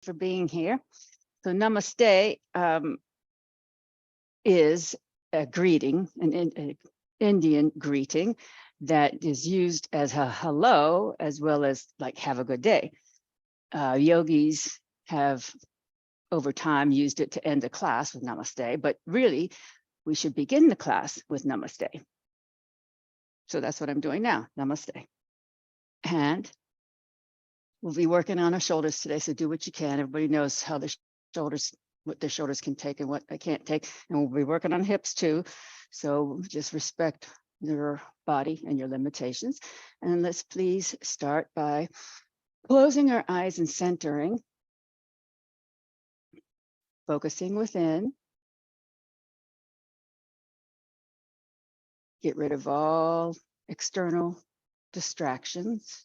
for being here. So namaste is a greeting, an Indian greeting that is used as a hello, as well as like have a good day. Yogis have over time used it to end a class with namaste, but really we should begin the class with namaste. So that's what I'm doing now, namaste. And we'll be working on our shoulders today, so do what you can. Everybody knows how the shoulders, what their shoulders can take and what they can't take. And we'll be working on hips too. So just respect your body and your limitations. And let's please start by closing our eyes and centering, focusing within. Get rid of all external distractions.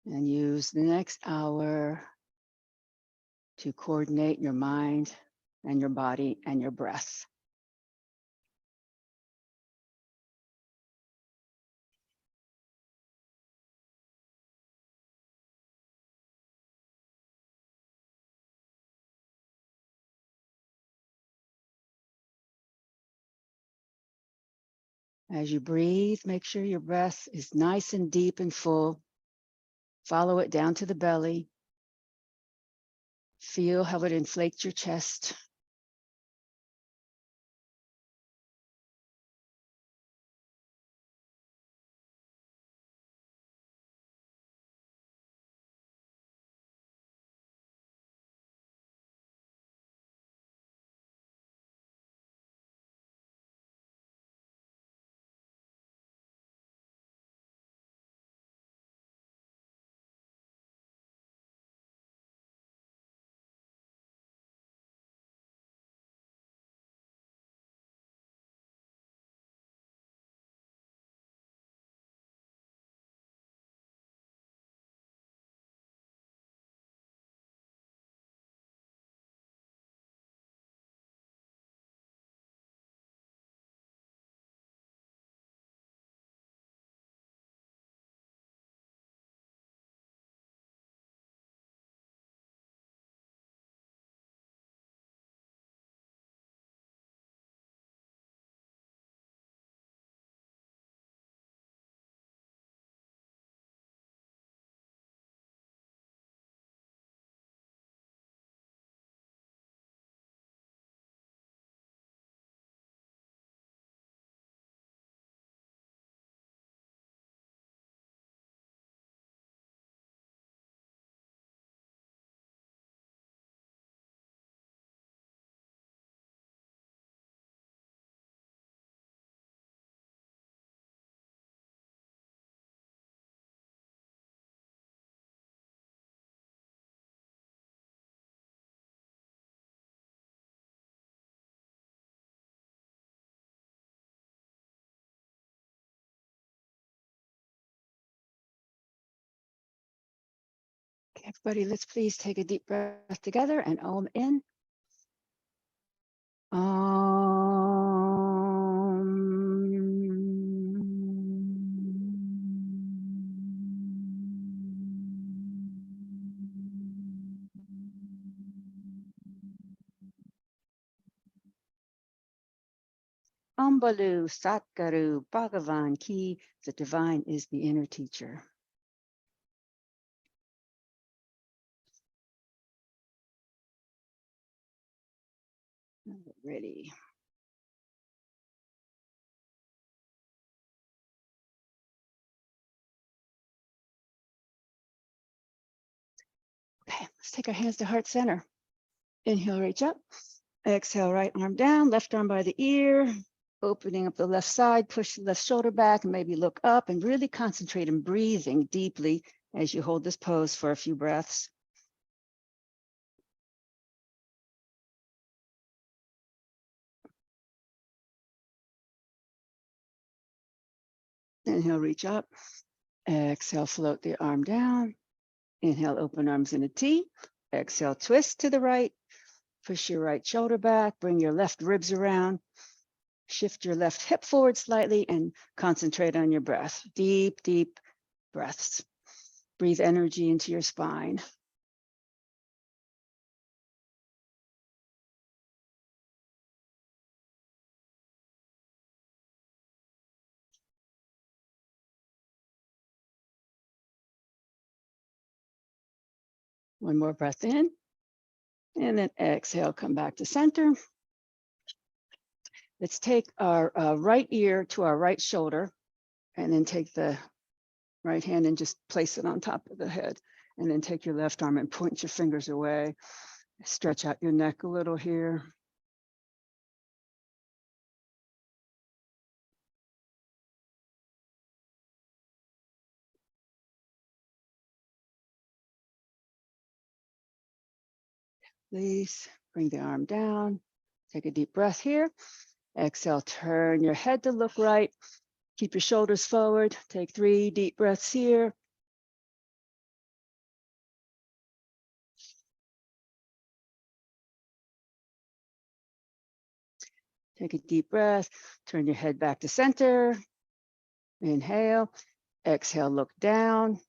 And use the next hour to coordinate your mind and your body and your breath. As you breathe, make sure your breath is nice and deep and full. Follow it down to the belly. Feel how it inflates your chest. Okay, everybody, let's please take a deep breath together and Om in. Ambalu Satguru Bhagavan Ki, the divine is the inner teacher. Ready. Okay, let's take our hands to heart center. Inhale, reach up. Exhale, right arm down, left arm by the ear, opening up the left side, push the left shoulder back and maybe look up and really concentrate on breathing deeply as you hold this pose for a few breaths. Inhale, reach up. Exhale, float the arm down. Inhale, open arms in a T. Exhale, twist to the right. Push your right shoulder back. Bring your left ribs around. Shift your left hip forward slightly and concentrate on your breath. Deep, deep breaths. Breathe energy into your spine. One more breath in. And then exhale, come back to center. Let's take our right ear to our right shoulder, and then take the right hand and just place it on top of the head. And then take your left arm and point your fingers away. Stretch out your neck a little here. Please bring the arm down. Take a deep breath here. Exhale, turn your head to look right. Keep your shoulders forward. Take 3 deep breaths here. Take a deep breath. Turn your head back to center. Inhale. Exhale, look down.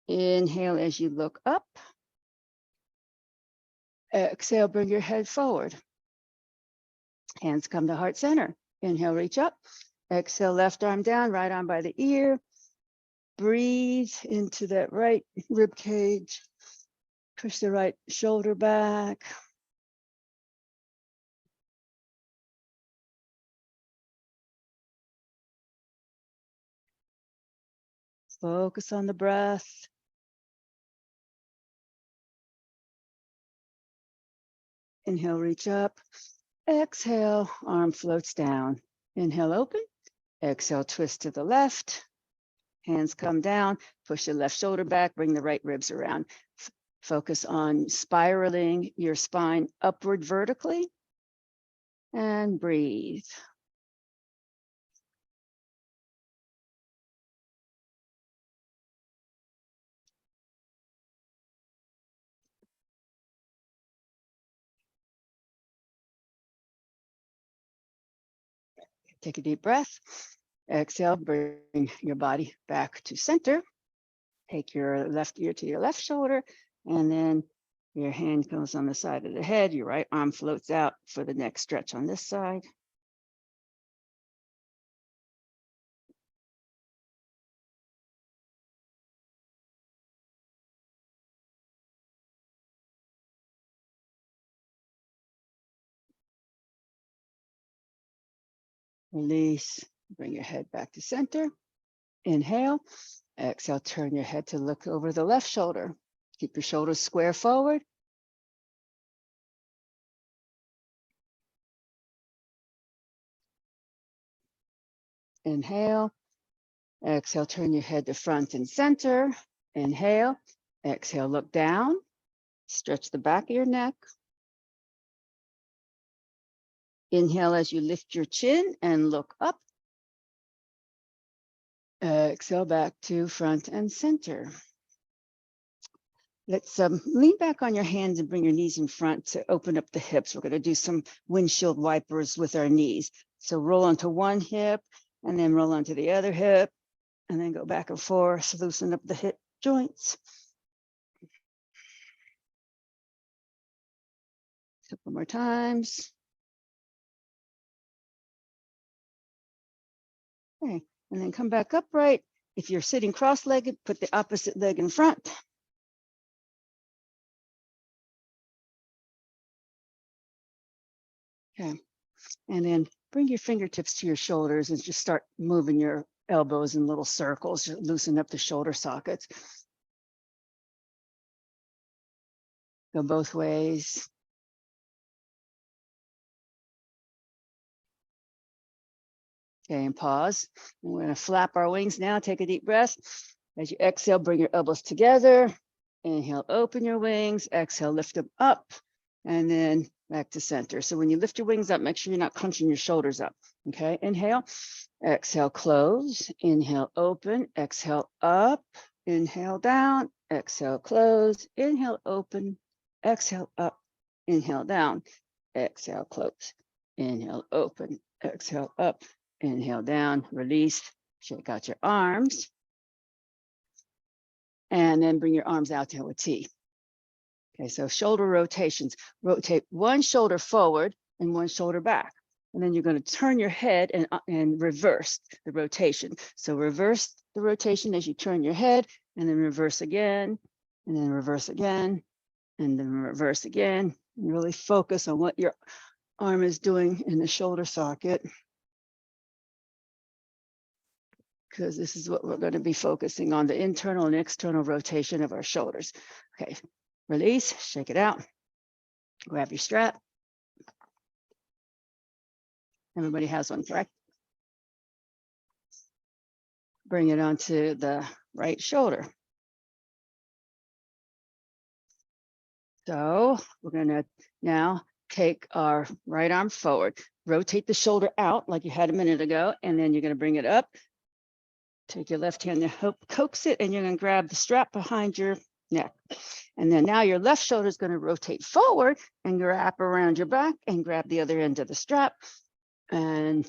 Inhale as you look up. Exhale, bring your head forward. Hands come to heart center. Inhale, reach up. Exhale, left arm down, right arm by the ear. Breathe into that right rib cage. Push the right shoulder back. Focus on the breath. Inhale, reach up. Exhale, arm floats down. Inhale, open. Exhale, twist to the left. Hands come down. Push the left shoulder back. Bring the right ribs around. Focus on spiraling your spine upward vertically. And breathe. Take a deep breath. Exhale, bring your body back to center. Take your left ear to your left shoulder, and then your hand goes on the side of the head. Your right arm floats out for the next stretch on this side. Release, bring your head back to center. Inhale, exhale, turn your head to look over the left shoulder. Keep your shoulders square forward. Inhale, exhale, turn your head to front and center. Inhale, exhale, look down. Stretch the back of your neck. Inhale as you lift your chin and look up. Exhale back to front and center. Let's lean back on your hands and bring your knees in front to open up the hips. We're going to do some windshield wipers with our knees. So roll onto one hip and then roll onto the other hip and then go back and forth, loosen up the hip joints. A couple more times. Okay, and then come back upright. If you're sitting cross-legged, put the opposite leg in front. Okay, and then bring your fingertips to your shoulders and just start moving your elbows in little circles. Loosen up the shoulder sockets. Go both ways. Okay, and pause. We're going to flap our wings now. Take a deep breath. As you exhale, bring your elbows together. Inhale, open your wings. Exhale, lift them up. And then back to center. So when you lift your wings up, make sure you're not crunching your shoulders up. Okay, inhale. Exhale, close. Inhale, open. Exhale, up. Inhale, down. Exhale, close. Inhale, open. Exhale, up. Inhale, down. Exhale, close. Inhale, open. Exhale, up. Inhale, down. Release. Shake out your arms. And then bring your arms out to a T. Okay, so shoulder rotations. Rotate one shoulder forward and one shoulder back. And then you're going to turn your head and reverse the rotation. So reverse the rotation as you turn your head, and then reverse again, and then reverse again, and then reverse again. And really focus on what your arm is doing in the shoulder socket, because this is what we're going to be focusing on, the internal and external rotation of our shoulders. Okay, release, shake it out, grab your strap. Everybody has one, correct? Bring it onto the right shoulder. So we're going to now take our right arm forward, rotate the shoulder out like you had a minute ago, and then you're going to bring it up. Take your left hand and coax it, and you're going to grab the strap behind your neck. And then now your left shoulder is going to rotate forward and wrap around your back and grab the other end of the strap. And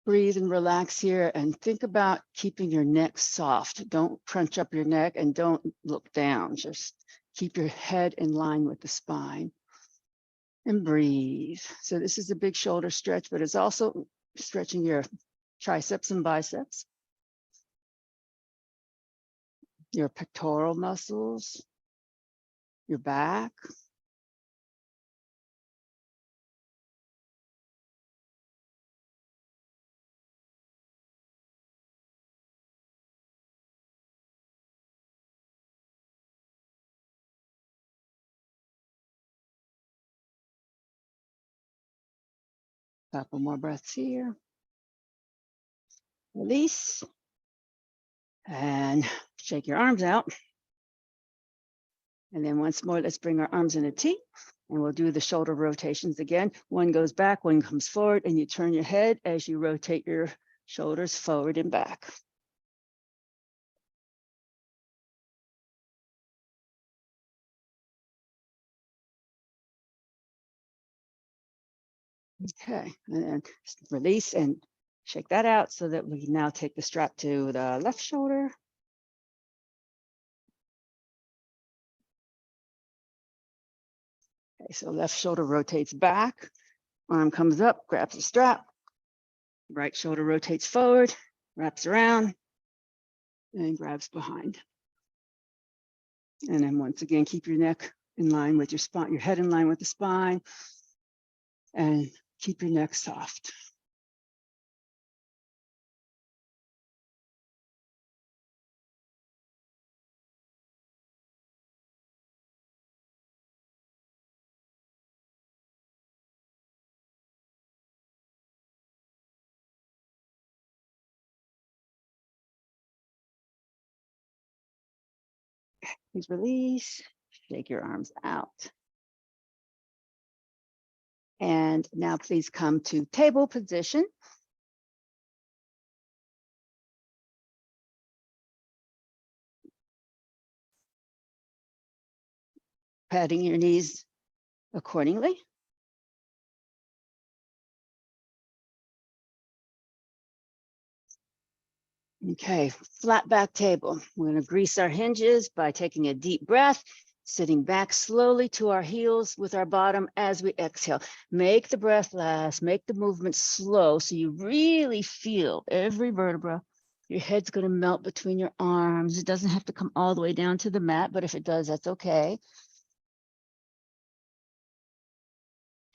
breathe and relax here, and think about keeping your neck soft. Don't crunch up your neck and don't look down. Just keep your head in line with the spine and breathe. So this is a big shoulder stretch, but it's also stretching your triceps and biceps, your pectoral muscles, your back. Couple more breaths here. Release. And shake your arms out. And then once more, let's bring our arms in a T, and we'll do the shoulder rotations again. One goes back, one comes forward, and you turn your head as you rotate your shoulders forward and back. Okay, and then release and shake that out so that we can now take the strap to the left shoulder. Okay, so left shoulder rotates back, arm comes up, grabs the strap. Right shoulder rotates forward, wraps around, and grabs behind. And then once again, keep your neck in line with your spine, your head in line with the spine, and keep your neck soft. Please release, shake your arms out. And now please come to table position. Patting your knees accordingly. Okay, flat back table. We're going to grease our hinges by taking a deep breath, sitting back slowly to our heels with our bottom as we exhale. Make the breath last, make the movement slow so you really feel every vertebra. Your head's going to melt between your arms. It doesn't have to come all the way down to the mat, but if it does, that's okay.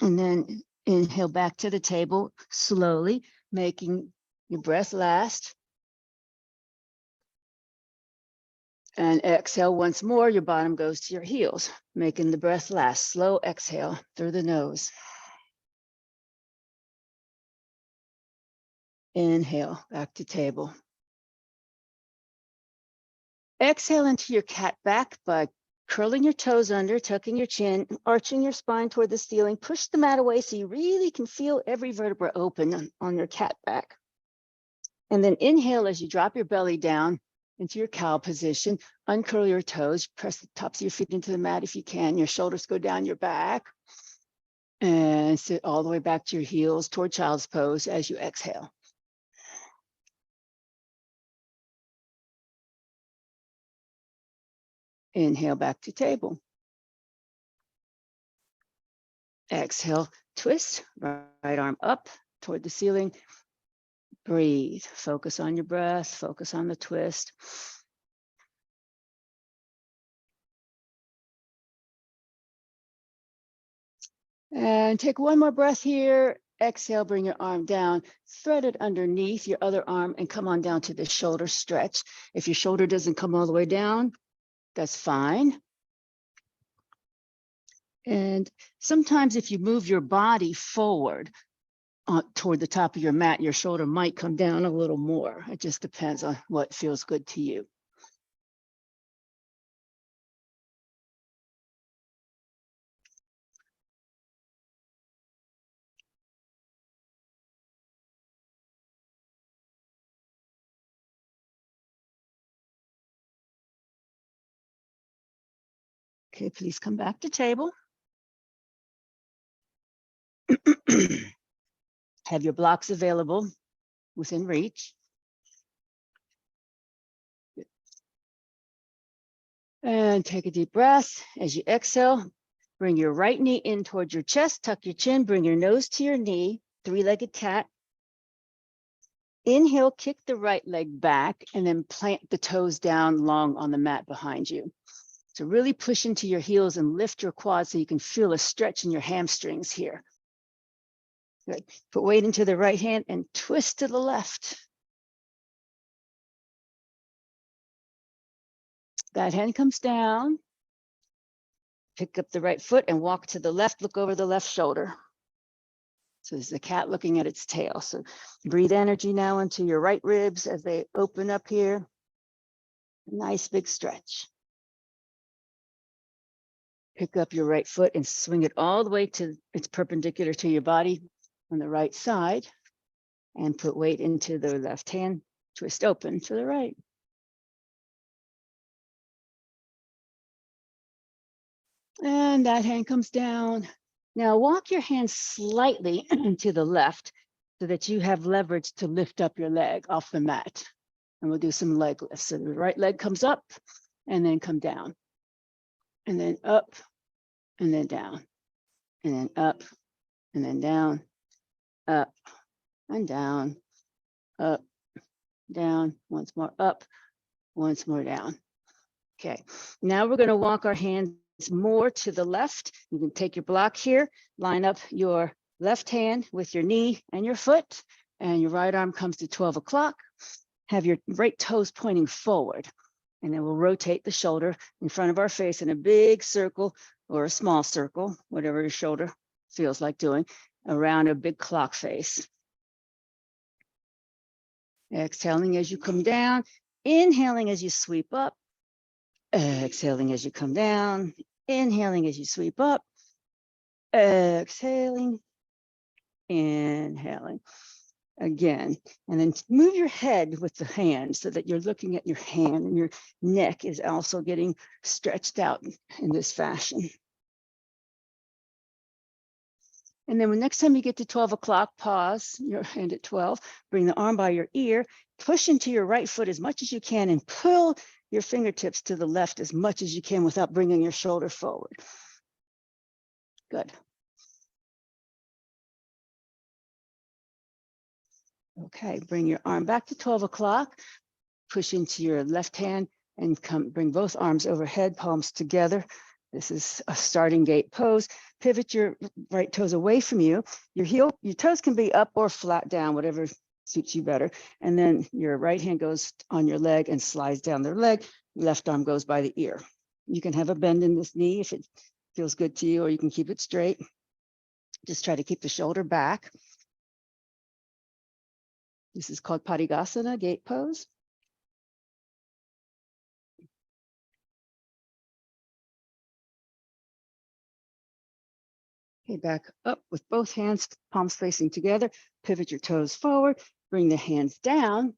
And then inhale back to the table slowly, making your breath last. And exhale once more, your bottom goes to your heels, making the breath last. Slow exhale through the nose. Inhale, back to table. Exhale into your cat back by curling your toes under, tucking your chin, arching your spine toward the ceiling. Push the mat away so you really can feel every vertebra open on your cat back. And then inhale as you drop your belly down into your cow position, uncurl your toes, press the tops of your feet into the mat if you can. Your shoulders go down your back and sit all the way back to your heels toward child's pose as you exhale. Inhale back to table. Exhale, twist, right arm up toward the ceiling. Breathe, focus on your breath, focus on the twist. And take one more breath here. Exhale, bring your arm down, thread it underneath your other arm and come on down to the shoulder stretch. If your shoulder doesn't come all the way down, that's fine. And sometimes if you move your body forward, toward the top of your mat, your shoulder might come down a little more. It just depends on what feels good to you. Okay, please come back to table. Have your blocks available within reach. And take a deep breath. As you exhale, bring your right knee in towards your chest, tuck your chin, bring your nose to your knee, three-legged cat. Inhale, kick the right leg back, and then plant the toes down long on the mat behind you. So really push into your heels and lift your quads so you can feel a stretch in your hamstrings here. Good. Put weight into the right hand and twist to the left. That hand comes down. Pick up the right foot and walk to the left, look over the left shoulder. So there's the cat looking at its tail. So breathe energy now into your right ribs as they open up here. Nice big stretch. Pick up your right foot and swing it all the way to it's perpendicular to your body on the right side. And put weight into the left hand, twist open to the right. And that hand comes down. Now walk your hand slightly to the left so that you have leverage to lift up your leg off the mat. And we'll do some leg lifts. So the right leg comes up and then come down. And then up and then down. And then up and then down. Up and down. Up, down. Once more up, once more down. Okay, now we're going to walk our hands more to the left. You can take your block here, line up your left hand with your knee and your foot, and your right arm comes to 12 o'clock. Have your right toes pointing forward, and then we'll rotate the shoulder in front of our face in a big circle or a small circle, whatever your shoulder feels like doing, around a big clock face. Exhaling as you come down, inhaling as you sweep up. Exhaling as you come down, inhaling as you sweep up, exhaling, inhaling again. And then move your head with the hand so that you're looking at your hand and your neck is also getting stretched out in this fashion. And then when next time you get to 12 o'clock, pause your hand at 12, bring the arm by your ear, push into your right foot as much as you can and pull your fingertips to the left as much as you can without bringing your shoulder forward. Good. Okay, bring your arm back to 12 o'clock, push into your left hand and bring both arms overhead, palms together. This is a starting gate pose. Pivot your right toes away from you. Your toes can be up or flat down, whatever suits you better. And then your right hand goes on your leg and slides down their leg. Left arm goes by the ear. You can have a bend in this knee if it feels good to you, or you can keep it straight. Just try to keep the shoulder back. This is called Padidasana, gate pose. Okay, back up with both hands, palms facing together. Pivot your toes forward, bring the hands down.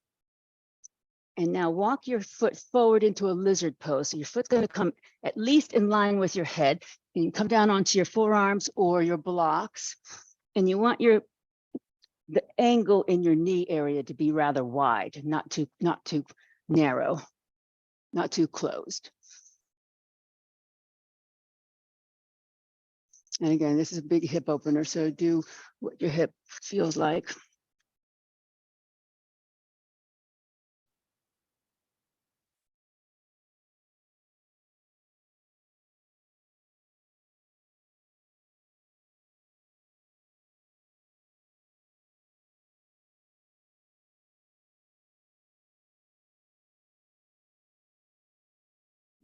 And now walk your foot forward into a lizard pose. So your foot's going to come at least in line with your head. And you come down onto your forearms or your blocks. And you want the angle in your knee area to be rather wide, not too narrow, not too closed. And again, this is a big hip opener, so do what your hip feels like.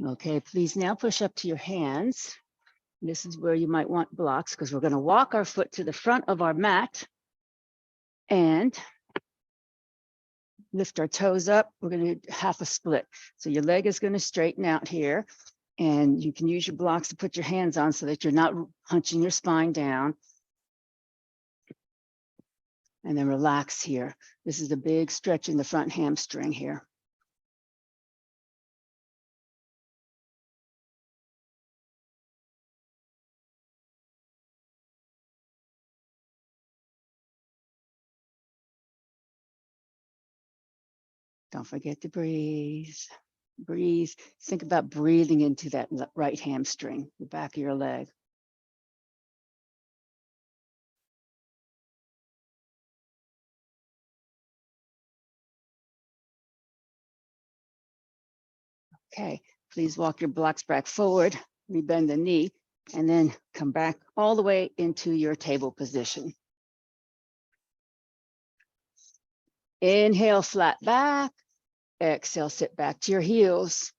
Okay, please now push up to your hands. This is where you might want blocks because we're going to walk our foot to the front of our mat and lift our toes up. We're going to do half a split. So your leg is going to straighten out here, and you can use your blocks to put your hands on so that you're not hunching your spine down. And then relax here. This is a big stretch in the front hamstring here. Don't forget to breathe. Breathe. Think about breathing into that right hamstring, the back of your leg. Okay, please walk your blocks back forward, rebend the knee, and then come back all the way into your table position. Inhale, flat back. Exhale, sit back to your heels.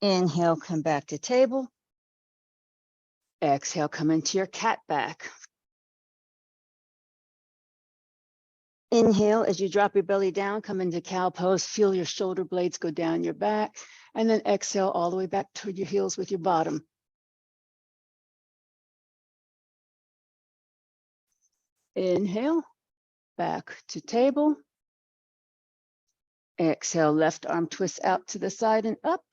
Inhale, come back to table. Exhale, come into your cat back. Inhale, as you drop your belly down, come into cow pose, feel your shoulder blades go down your back, and then exhale all the way back toward your heels with your bottom. Inhale, back to table. Exhale, left arm twists out to the side and up.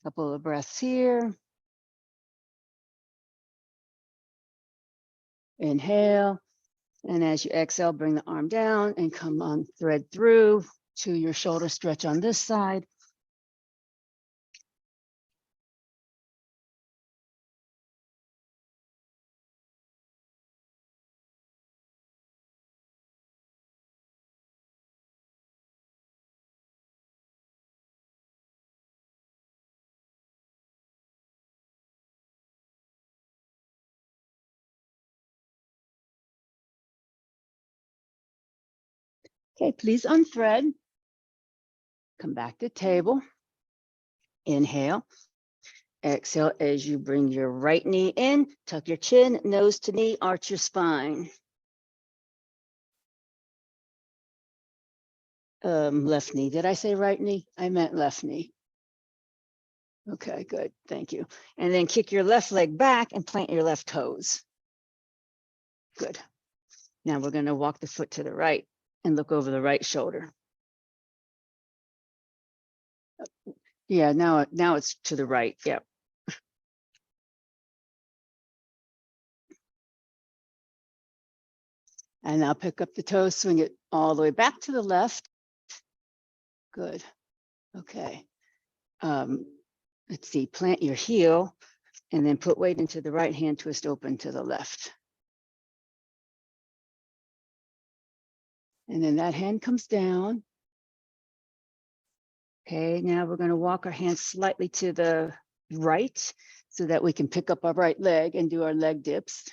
Couple of breaths here. Inhale, and as you exhale, bring the arm down and come on, thread through to your shoulder stretch on this side. Okay, please unthread. Come back to table. Inhale. Exhale as you bring your right knee in, tuck your chin, nose to knee, arch your spine. Left knee. Did I say right knee? I meant left knee. Okay, good. Thank you. And then kick your left leg back and plant your left toes. Good. Now we're going to walk the foot to the right and look over the right shoulder. Yeah, now it's to the right. Yep. And now pick up the toes, swing it all the way back to the left. Good. Okay. Let's see, plant your heel and then put weight into the right hand, twist open to the left. And then that hand comes down. Okay, now we're going to walk our hands slightly to the right so that we can pick up our right leg and do our leg dips.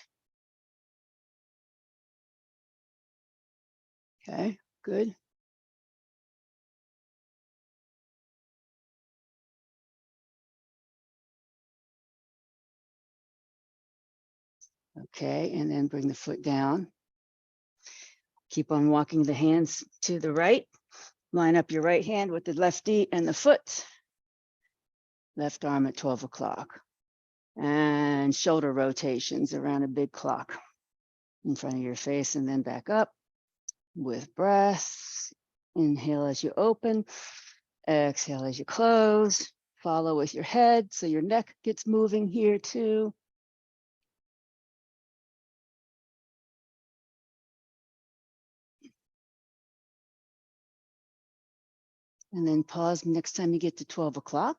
Okay, good. Okay, and then bring the foot down. Keep on walking the hands to the right. Line up your right hand with the left knee and the foot. Left arm at 12 o'clock. And shoulder rotations around a big clock in front of your face, and then back up with breath. Inhale as you open. Exhale as you close. Follow with your head so your neck gets moving here too. And then pause next time you get to 12 o'clock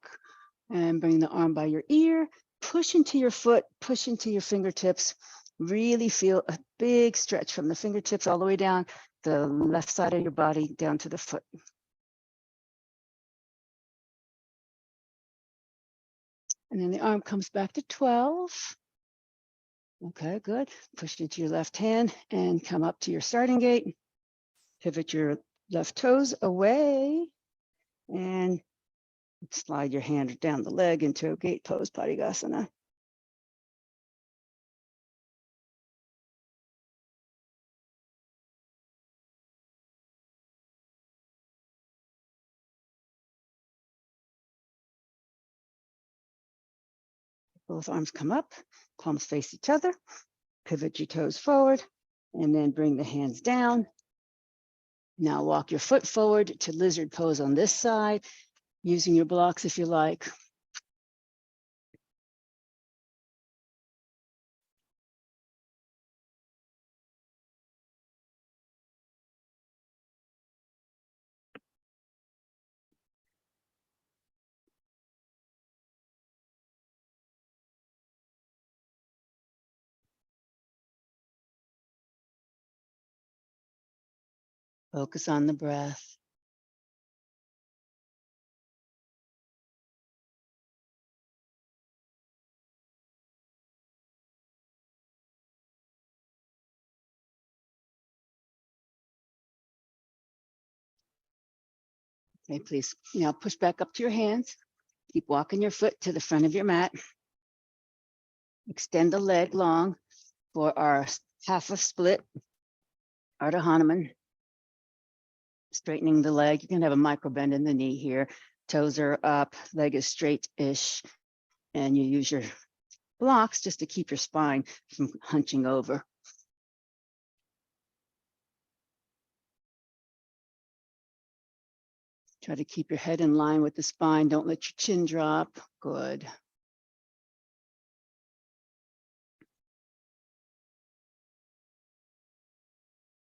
and bring the arm by your ear, push into your foot, push into your fingertips. Really feel a big stretch from the fingertips all the way down the left side of your body down to the foot. And then the arm comes back to 12. Okay, good. Push into your left hand and come up to your starting gate. Pivot your left toes away and slide your hand down the leg into a gate pose, Padangusana. Both arms come up, palms face each other, pivot your toes forward, and then bring the hands down. Now walk your foot forward to lizard pose on this side, using your blocks if you like. Focus on the breath. Okay, please now push back up to your hands. Keep walking your foot to the front of your mat. Extend the leg long for our half a split, Ardha Hanuman. Straightening the leg. You can have a micro bend in the knee here. Toes are up, leg is straight-ish, and you use your blocks just to keep your spine from hunching over. Try to keep your head in line with the spine. Don't let your chin drop. Good.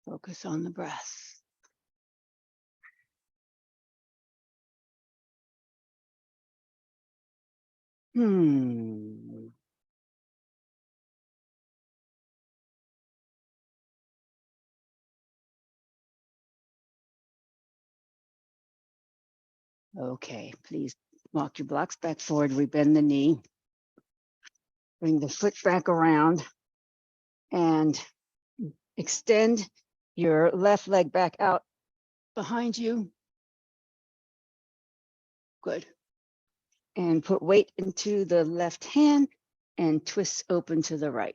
Focus on the breath. Okay, please walk your blocks back forward. We bend the knee. Bring the foot back around and extend your left leg back out behind you. Good. And put weight into the left hand and twist open to the right.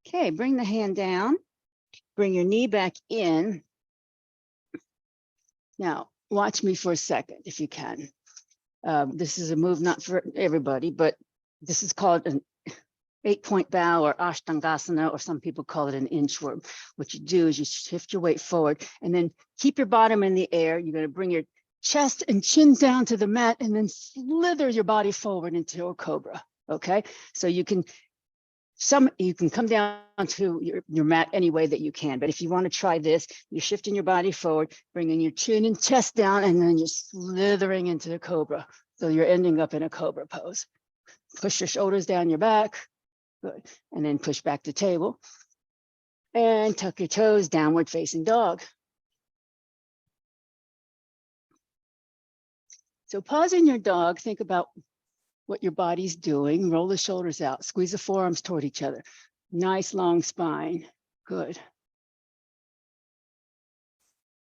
Okay, bring the hand down. Bring your knee back in. Now, watch me for a second if you can. This is a move not for everybody, but this is called an 8-point bow or Ashtangasana, or some people call it an inchworm. What you do is you shift your weight forward and then keep your bottom in the air. You're going to bring your chest and chin down to the mat and then slither your body forward into a cobra. Okay, so you can come down to your mat any way that you can, but if you want to try this, you're shifting your body forward, bringing your chin and chest down, and then you're slithering into the cobra. So you're ending up in a cobra pose. Push your shoulders down your back. Good. And then push back to table. And tuck your toes, downward facing dog. So pause in your dog, think about what your body's doing. Roll the shoulders out, squeeze the forearms toward each other. Nice long spine. Good.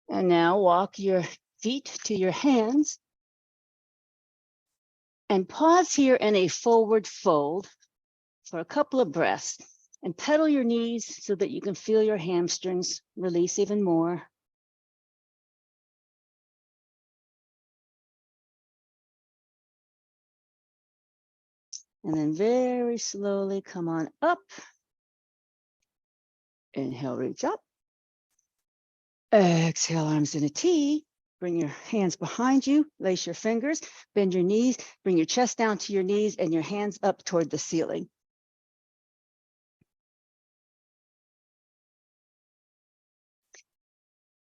And now walk your feet to your hands. And pause here in a forward fold for a couple of breaths. And pedal your knees so that you can feel your hamstrings release even more. And then very slowly come on up. Inhale, reach up. Exhale, arms in a T. Bring your hands behind you, lace your fingers, bend your knees, bring your chest down to your knees and your hands up toward the ceiling.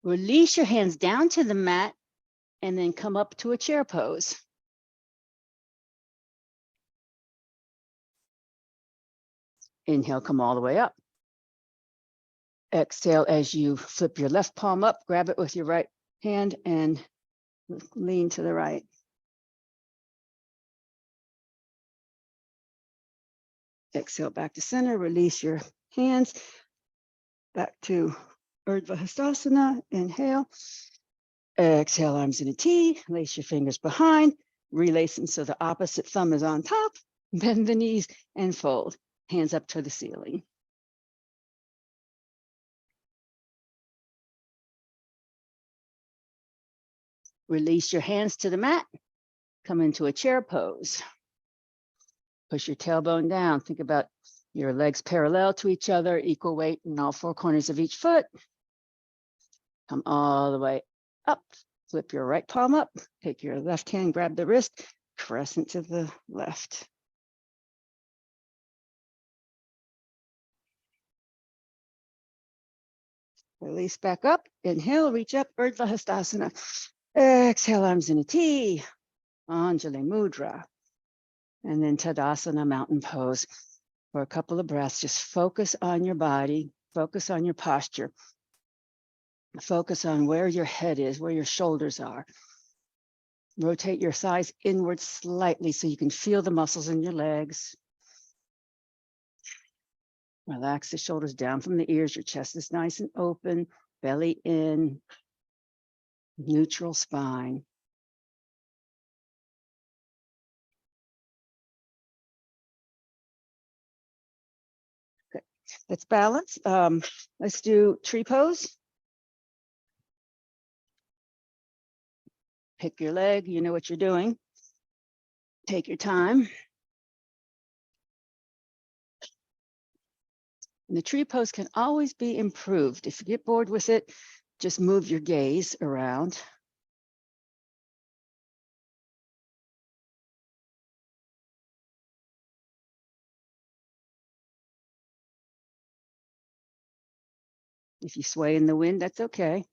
Release your hands down to the mat and then come up to a chair pose. Inhale, come all the way up. Exhale as you flip your left palm up, grab it with your right hand and lean to the right. Exhale back to center, release your hands back to Urdhva Hastasana. Inhale. Exhale, arms in a T, lace your fingers behind, relace them so the opposite thumb is on top, bend the knees and fold, hands up to the ceiling. Release your hands to the mat, come into a chair pose. Push your tailbone down. Think about your legs parallel to each other, equal weight in all four corners of each foot. Come all the way up. Flip your right palm up. Take your left hand, grab the wrist, crescent to the left. Release back up. Inhale, reach up, Urdhva Hastasana. Exhale, arms in a T, Anjali Mudra. And then Tadasana, mountain pose. For a couple of breaths, just focus on your body, focus on your posture, focus on where your head is, where your shoulders are. Rotate your thighs inward slightly so you can feel the muscles in your legs. Relax the shoulders down from the ears. Your chest is nice and open, belly in, neutral spine. Good. Let's balance. Let's do tree pose. Pick your leg, you know what you're doing. Take your time. And the tree pose can always be improved. If you get bored with it, just move your gaze around. If you sway in the wind, that's okay.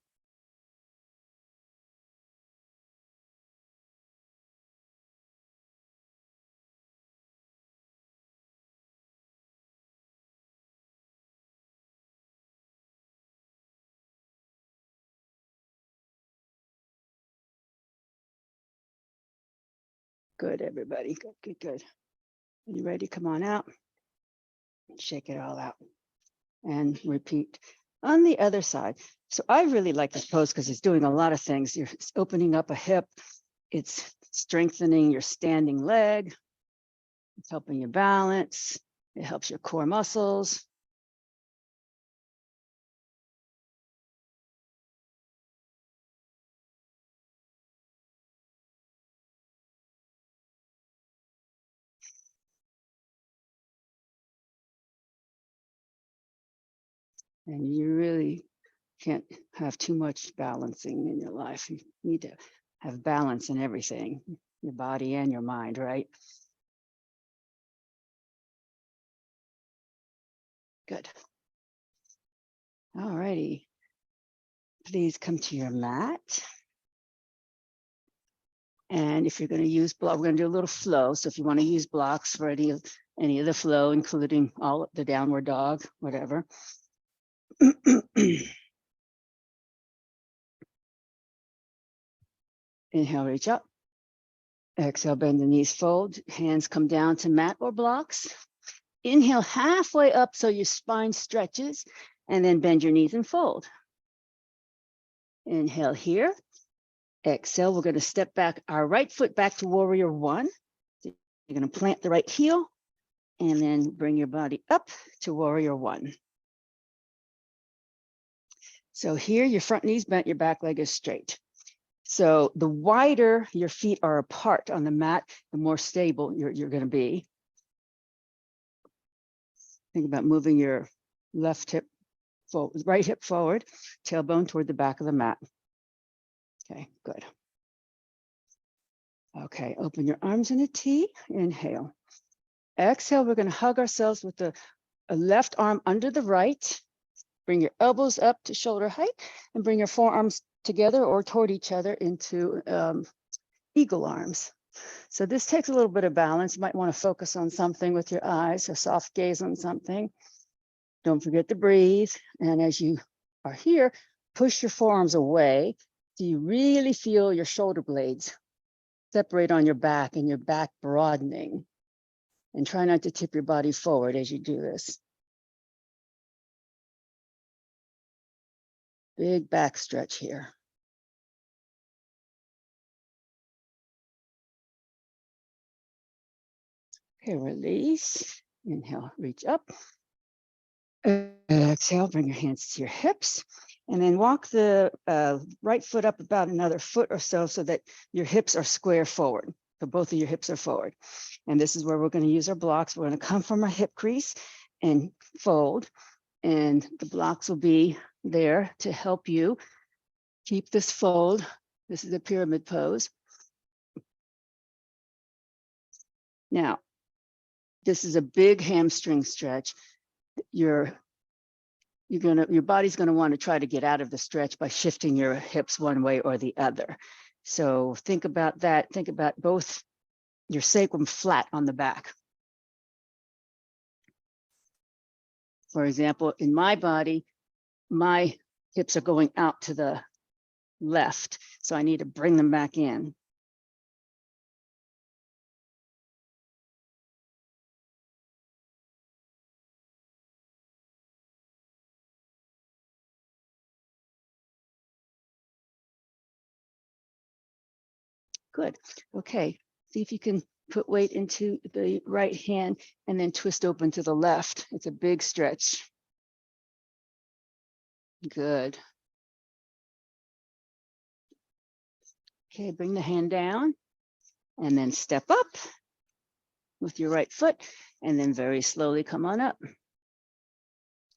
Good, everybody. Good, good, good. You ready? Come on out. Shake it all out. And repeat on the other side. So I really like this pose because it's doing a lot of things. You're opening up a hip. It's strengthening your standing leg. It's helping you balance. It helps your core muscles. And you really can't have too much balancing in your life. You need to have balance in everything, your body and your mind, right? Good. All righty. Please come to your mat. And if you're going to use block, we're going to do a little flow. So if you want to use blocks for any of the flow, including all the downward dog, whatever. Inhale, reach up. Exhale, bend the knees, fold. Hands come down to mat or blocks. Inhale halfway up so your spine stretches, and then bend your knees and fold. Inhale here. Exhale, we're going to step back our right foot back to warrior one. So you're going to plant the right heel and then bring your body up to warrior one. So here, your front knee's bent, your back leg is straight. So the wider your feet are apart on the mat, the more stable you're going to be. Think about moving your left hip forward, right hip forward, tailbone toward the back of the mat. Okay, good. Okay, open your arms in a T, inhale. Exhale, we're going to hug ourselves with the left arm under the right. Bring your elbows up to shoulder height and bring your forearms together or toward each other into eagle arms. So this takes a little bit of balance. You might want to focus on something with your eyes, a soft gaze on something. Don't forget to breathe. And as you are here, push your forearms away so you really feel your shoulder blades separate on your back and your back broadening. And try not to tip your body forward as you do this. Big back stretch here. Okay, release. Inhale, reach up. Exhale, bring your hands to your hips. And then walk the right foot up about another foot or so that your hips are square forward. So both of your hips are forward. And this is where we're going to use our blocks. We're going to come from our hip crease and fold. And the blocks will be there to help you keep this fold. This is a pyramid pose. Now, this is a big hamstring stretch. Your body's going to want to try to get out of the stretch by shifting your hips one way or the other. So think about that. Think about both your sacrum flat on the back. For example, in my body, my hips are going out to the left, so I need to bring them back in. Good. Okay. See if you can put weight into the right hand and then twist open to the left. It's a big stretch. Good. Okay, bring the hand down and then step up with your right foot and then very slowly come on up.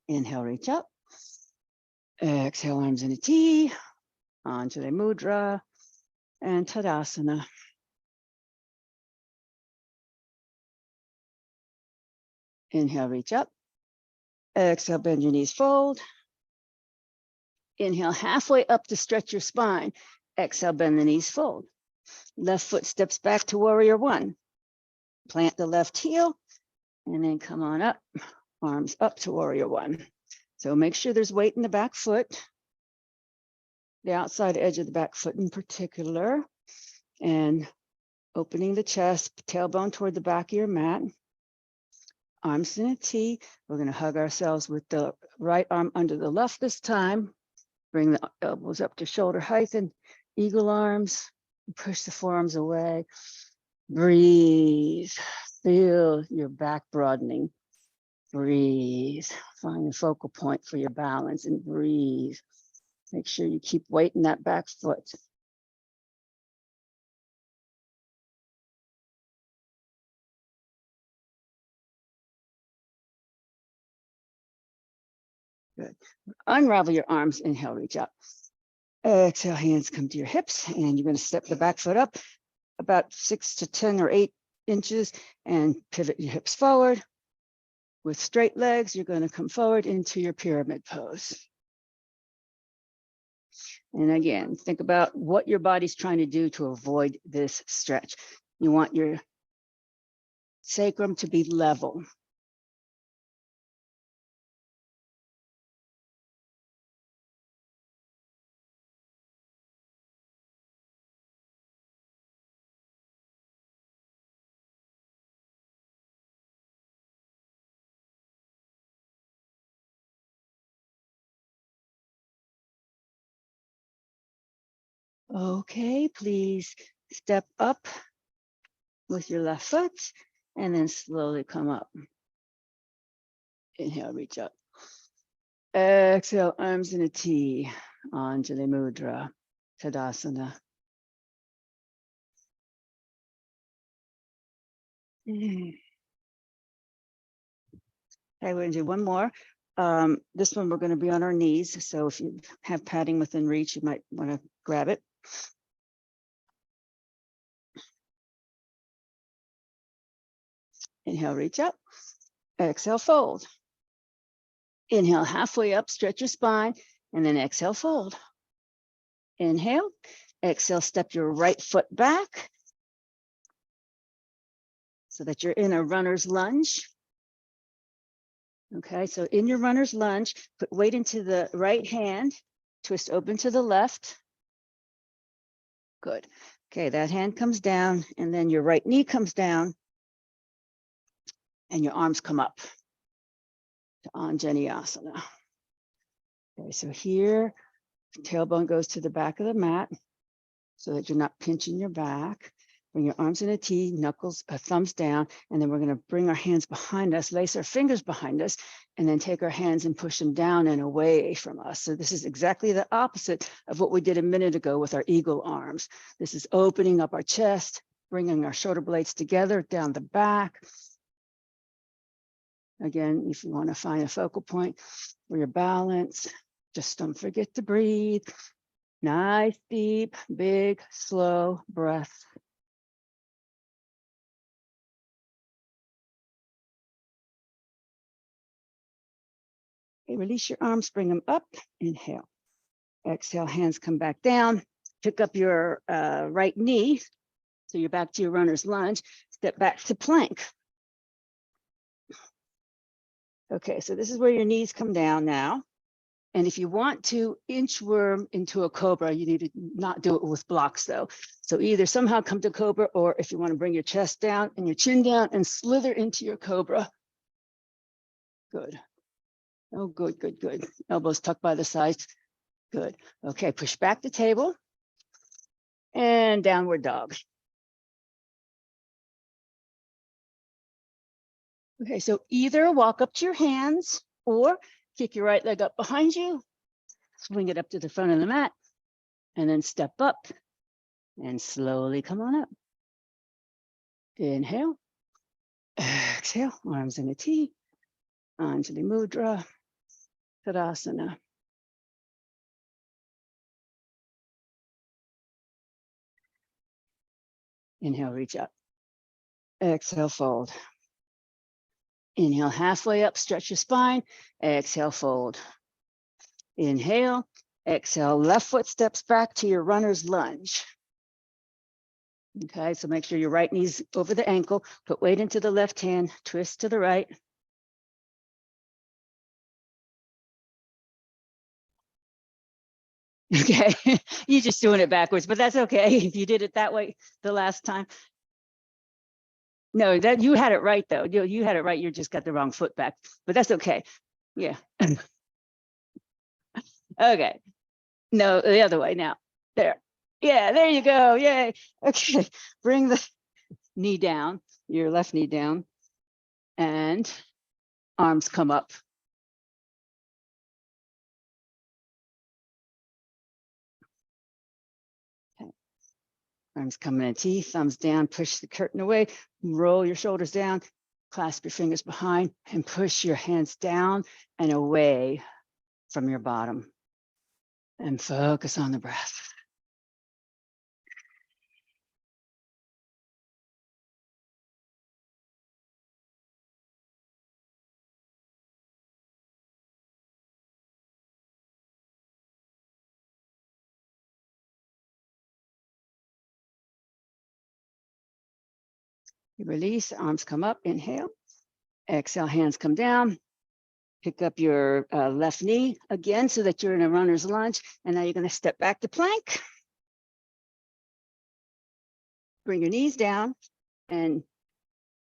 Inhale, reach up. Exhale, arms in a T, Anjali Mudra and Tadasana. Inhale, reach up. Exhale, bend your knees, fold. Inhale, halfway up to stretch your spine. Exhale, bend the knees, fold. Left foot steps back to warrior one. Plant the left heel and then come on up, arms up to warrior one. So make sure there's weight in the back foot, the outside edge of the back foot in particular, and opening the chest, tailbone toward the back of your mat. Arms in a T. We're going to hug ourselves with the right arm under the left this time. Bring the elbows up to shoulder height and eagle arms. Push the forearms away. Breathe. Feel your back broadening. Breathe. Find a focal point for your balance and breathe. Make sure you keep weight in that back foot. Good. Unravel your arms. Inhale, reach up. Exhale, hands come to your hips, and you're going to step the back foot up about 6 to 10 or 8 inches and pivot your hips forward. With straight legs, you're going to come forward into your pyramid pose. And again, think about what your body's trying to do to avoid this stretch. You want your sacrum to be level. Okay, please step up with your left foot and then slowly come up. Inhale, reach up. Exhale, arms in a T, Anjali Mudra, Tadasana. Okay, we're going to do one more. This one we're going to be on our knees. So if you have padding within reach, you might want to grab it. Inhale, reach up. Exhale, fold. Inhale, halfway up, stretch your spine, and then exhale, fold. Inhale, exhale, step your right foot back so that you're in a runner's lunge. Okay, so in your runner's lunge, put weight into the right hand, twist open to the left. Good. Okay, that hand comes down, and then your right knee comes down. and your arms come up to Anjaneyasana. Okay, so here, tailbone goes to the back of the mat so that you're not pinching your back. Bring your arms in a T, knuckles, thumbs down, and then we're going to bring our hands behind us, lace our fingers behind us, and then take our hands and push them down and away from us. So this is exactly the opposite of what we did a minute ago with our eagle arms. This is opening up our chest, bringing our shoulder blades together down the back. Again, if you want to find a focal point for your balance, just don't forget to breathe. Nice, deep, big, slow breath. Okay, release your arms, bring them up, inhale. Exhale, hands come back down. Pick up your right knee. So you're back to your runner's lunge. Step back to plank. Okay, so this is where your knees come down now. And if you want to inchworm into a cobra, you need to not do it with blocks though. So either somehow come to cobra, or if you want to bring your chest down and your chin down and slither into your cobra. Good. Oh, good, good, good. Elbows tucked by the sides. Good. Okay, push back the table and downward dog. Okay, so either walk up to your hands or kick your right leg up behind you, swing it up to the front of the mat, and then step up and slowly come on up. Inhale, exhale, arms in a T, Anjali Mudra, Tadasana. Inhale, reach up. Exhale, fold. Inhale, halfway up, stretch your spine. Exhale, fold. Inhale, exhale, left foot steps back to your runner's lunge. Okay, so make sure your right knee's over the ankle, put weight into the left hand, twist to the right. Okay, you're just doing it backwards, but that's okay if you did it that way the last time. No, that you had it right though. You had it right. You just got the wrong foot back, but that's okay. Yeah. Okay. No, the other way now. There. Yeah, there you go. Yay. Okay. Bring the knee down, your left knee down, and arms come up. Okay. Arms come in a T, thumbs down, push the curtain away, roll your shoulders down, clasp your fingers behind, and push your hands down and away from your bottom. And focus on the breath. You release, arms come up, inhale. Exhale, hands come down. Pick up your left knee again so that you're in a runner's lunge. And now you're going to step back to plank. Bring your knees down and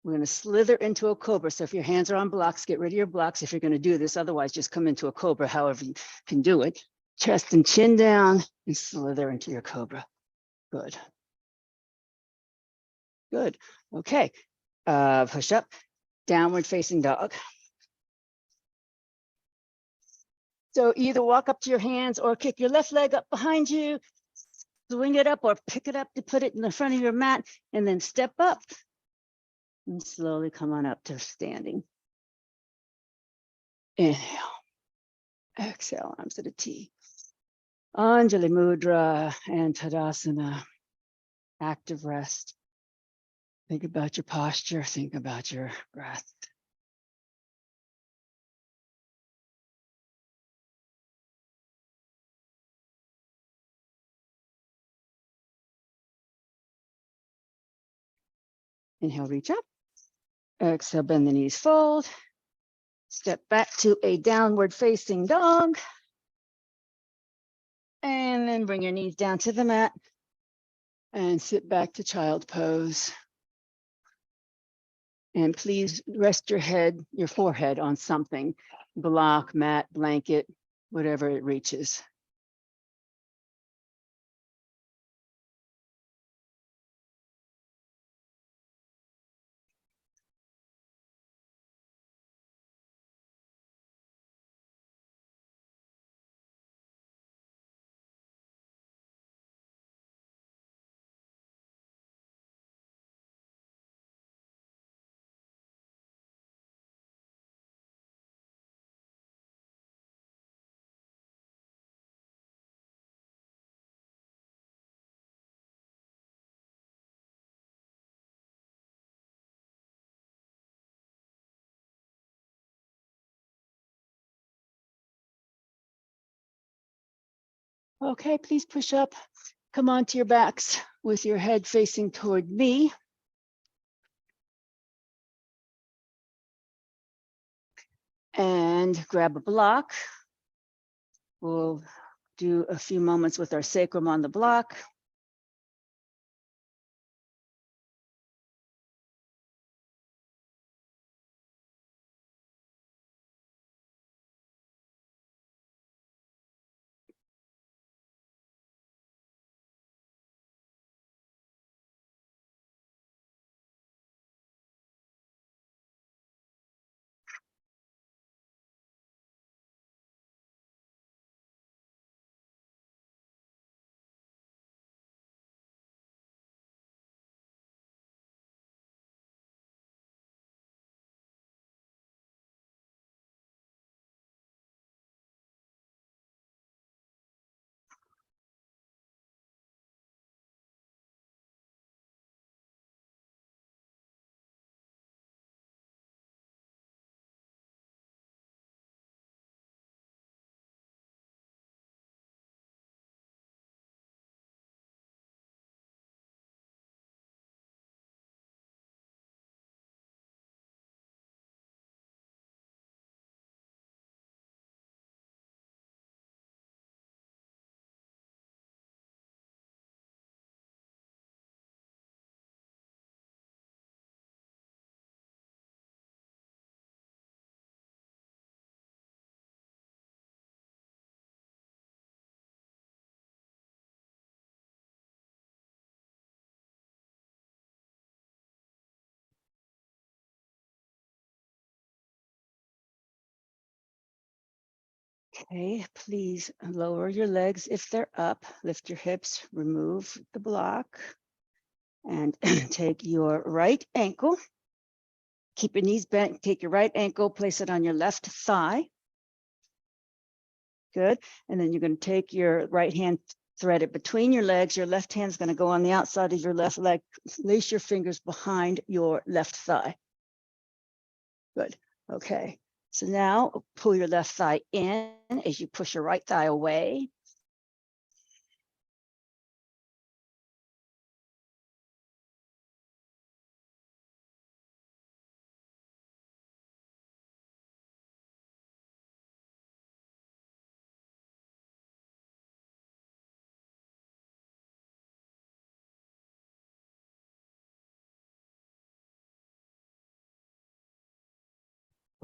we're going to slither into a cobra. So if your hands are on blocks, get rid of your blocks if you're going to do this. Otherwise, just come into a cobra however you can do it. Chest and chin down and slither into your cobra. Good. Good. Okay. Push up, downward facing dog. So either walk up to your hands or kick your left leg up behind you, swing it up or pick it up to put it in the front of your mat, and then step up and slowly come on up to standing. Inhale, exhale, arms to the T. Anjali Mudra and Tadasana, active rest. Think about your posture, think about your breath. Inhale, reach up. Exhale, bend the knees, fold. Step back to a downward facing dog. And then bring your knees down to the mat and sit back to child pose. And please rest your head, your forehead on something, block, mat, blanket, whatever it reaches. Okay, please push up. Come onto your backs with your head facing toward me. And grab a block. We'll do a few moments with our sacrum on the block. Okay, please lower your legs if they're up, lift your hips, remove the block, and take your right ankle. Keep your knees bent, take your right ankle, place it on your left thigh. Good. And then you're going to take your right hand, thread it between your legs. Your left hand's going to go on the outside of your left leg. Lace your fingers behind your left thigh. Good. Okay. So now pull your left thigh in as you push your right thigh away.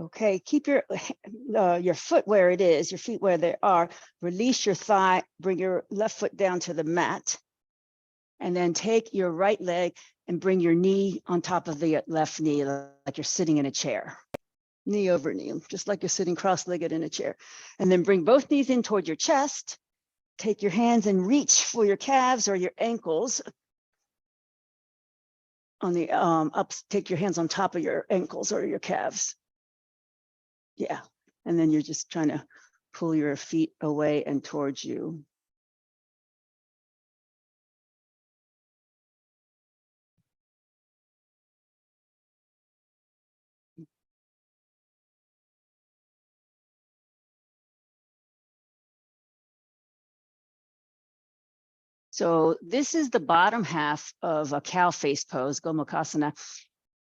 Okay, keep your foot where it is, your feet where they are. Release your thigh, bring your left foot down to the mat, and then take your right leg and bring your knee on top of the left knee, like you're sitting in a chair. Knee over knee, just like you're sitting cross-legged in a chair. And then bring both knees in toward your chest. Take your hands and reach for your calves or your ankles. On the take your hands on top of your ankles or your calves. Yeah, and then you're just trying to pull your feet away and towards you. So this is the bottom half of a cow face pose, Gomukhasana.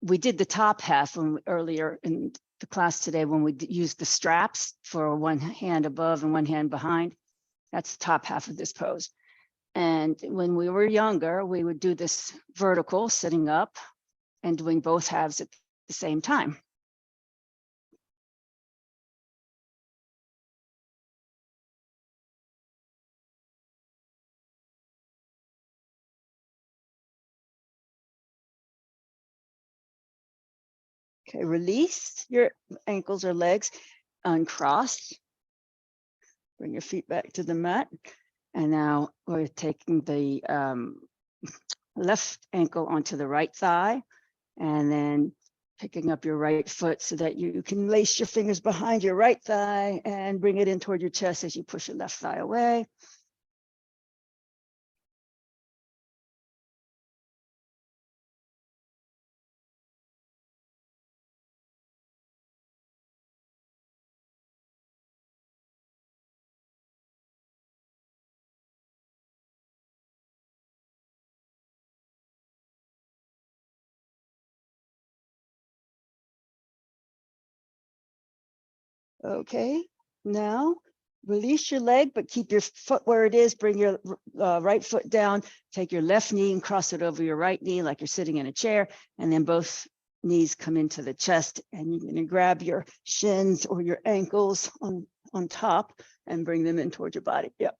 We did the top half earlier in the class today when we used the straps for one hand above and one hand behind. That's the top half of this pose. And when we were younger, we would do this vertical, sitting up and doing both halves at the same time. Okay, release your ankles or legs, uncross. Bring your feet back to the mat. And now we're taking the left ankle onto the right thigh, and then picking up your right foot so that you can lace your fingers behind your right thigh and bring it in toward your chest as you push your left thigh away. Okay, now release your leg, but keep your foot where it is. Bring your right foot down, take your left knee and cross it over your right knee like you're sitting in a chair, and then both knees come into the chest, and you're gonna grab your shins or your ankles on top and bring them in toward your body. Yep.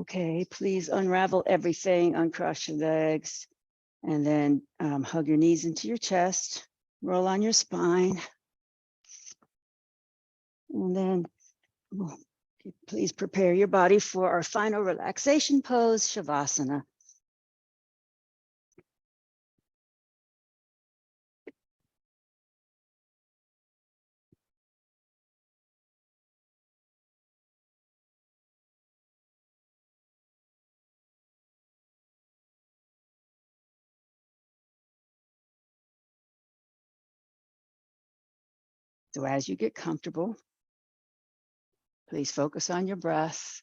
Okay, please unravel everything, uncross your legs, and then hug your knees into your chest, roll on your spine. And then please prepare your body for our final relaxation pose, Shavasana. So as you get comfortable, please focus on your breath.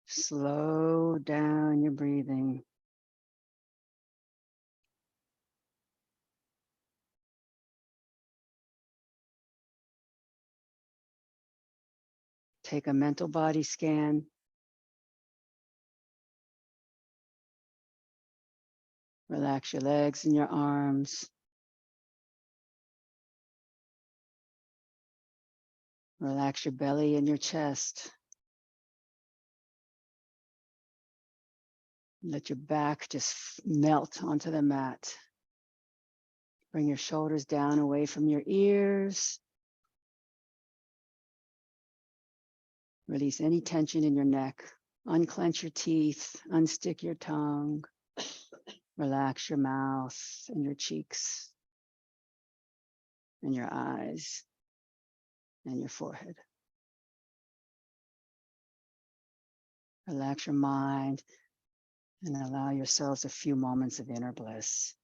Slow down your breathing. Take a mental body scan. Relax your legs and your arms. Relax your belly and your chest. Let your back just melt onto the mat. Bring your shoulders down away from your ears. Release any tension in your neck. Unclench your teeth, unstick your tongue. Relax your mouth and your cheeks and your eyes and your forehead. Relax your mind and allow yourselves a few moments of inner bliss.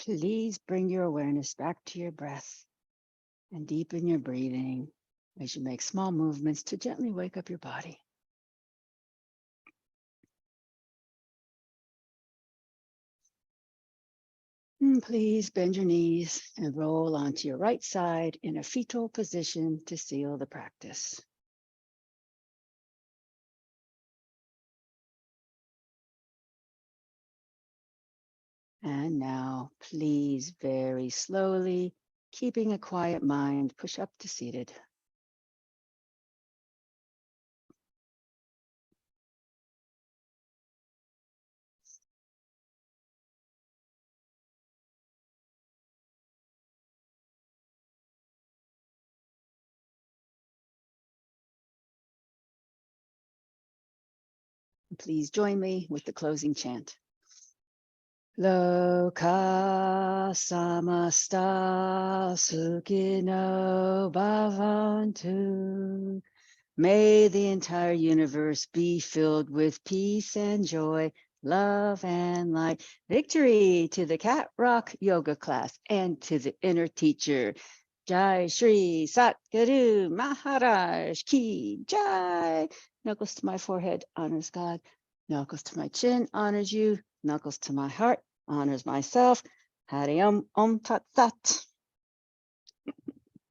please bring your awareness back to your breath and deepen your breathing as you make small movements to gently wake up your body. And please bend your knees and roll onto your right side in a fetal position to seal the practice. And now, please, very slowly, keeping a quiet mind, push up to seated. Please join me with the closing chant. Loka samasta sukhino bhavantu. May the entire universe be filled with peace and joy, love and light. Victory to the Cat Rock Yoga class and to the inner teacher. Jai Shri Satguru Maharaj Ki Jai. Knuckles to my forehead honors God. Knuckles to my chin honors you. Knuckles to my heart honors myself. Hari Om Tat Sat.